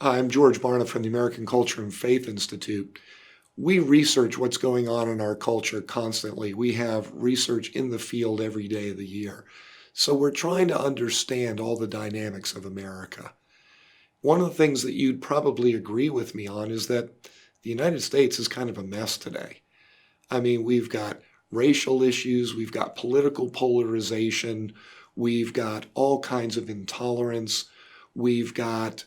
Hi, I'm George Barna from the American Culture and Faith Institute. We research what's going on in our culture constantly. We have research in the field every day of the year. So we're trying to understand all the dynamics of America. One of the things that you'd probably agree with me on is that the United States is kind of a mess today. I mean, we've got racial issues, we've got political polarization, we've got all kinds of intolerance, we've got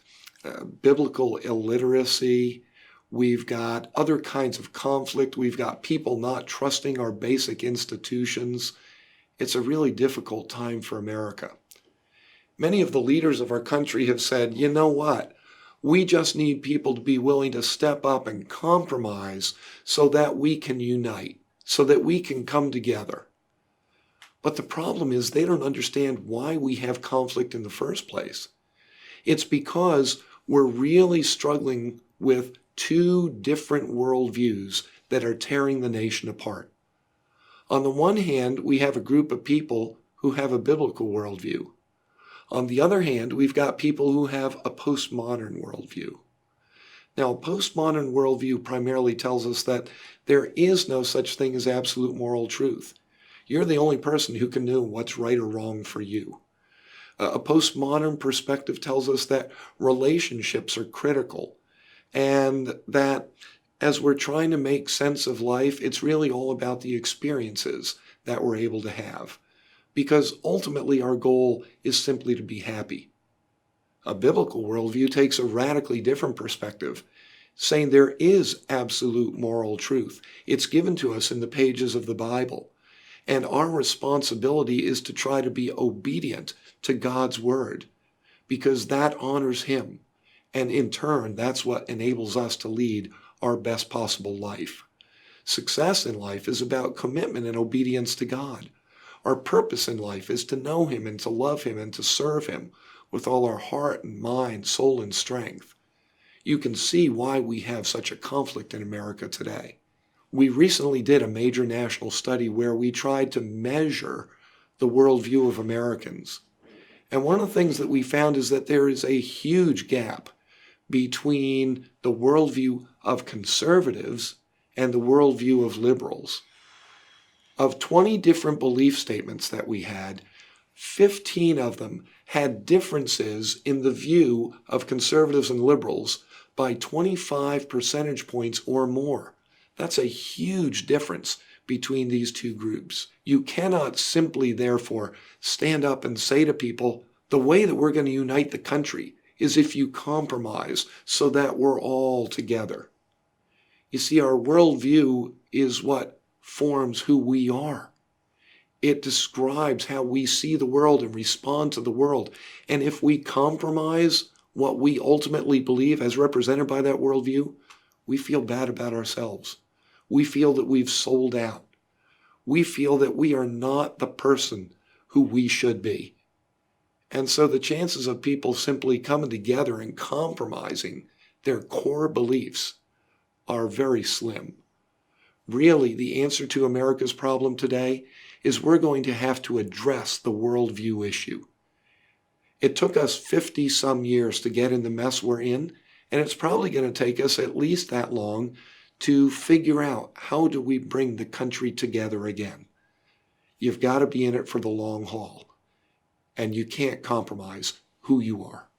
biblical illiteracy, we've got other kinds of conflict, we've got people not trusting our basic institutions. It's a really difficult time for America. Many of the leaders of our country have said, you know what? We just need people to be willing to step up and compromise so that we can unite, so that we can come together. But the problem is they don't understand why we have conflict in the first place. It's because we're really struggling with two different worldviews that are tearing the nation apart. On the one hand, we have a group of people who have a biblical worldview. On the other hand, we've got people who have a postmodern worldview. Now, a postmodern worldview primarily tells us that there is no such thing as absolute moral truth. You're the only person who can know what's right or wrong for you. A postmodern perspective tells us that relationships are critical and that as we're trying to make sense of life, it's really all about the experiences that we're able to have. Because ultimately our goal is simply to be happy. A biblical worldview takes a radically different perspective, saying there is absolute moral truth. It's given to us in the pages of the Bible. And our responsibility is to try to be obedient to God's word, because that honors Him. And in turn, that's what enables us to lead our best possible life. Success in life is about commitment and obedience to God. Our purpose in life is to know Him and to love Him and to serve Him with all our heart and mind, soul and strength. You can see why we have such a conflict in America today. We recently did a major national study where we tried to measure the worldview of Americans. And one of the things that we found is that there is a huge gap between the worldview of conservatives and the worldview of liberals. Of 20 different belief statements that we had, 15 of them had differences in the view of conservatives and liberals by 25 percentage points or more. That's a huge difference between these two groups. You cannot simply, therefore, stand up and say to people, the way that we're going to unite the country is if you compromise so that we're all together. You see, our worldview is what forms who we are. It describes how we see the world and respond to the world. And if we compromise what we ultimately believe as represented by that worldview, we feel bad about ourselves. We feel that we've sold out. We feel that we are not the person who we should be. And so the chances of people simply coming together and compromising their core beliefs are very slim. Really, the answer to America's problem today is we're going to have to address the worldview issue. It took us 50-some years to get in the mess we're in, and it's probably going to take us at least that long to figure out how do we bring the country together again. You've got to be in it for the long haul, and you can't compromise who you are.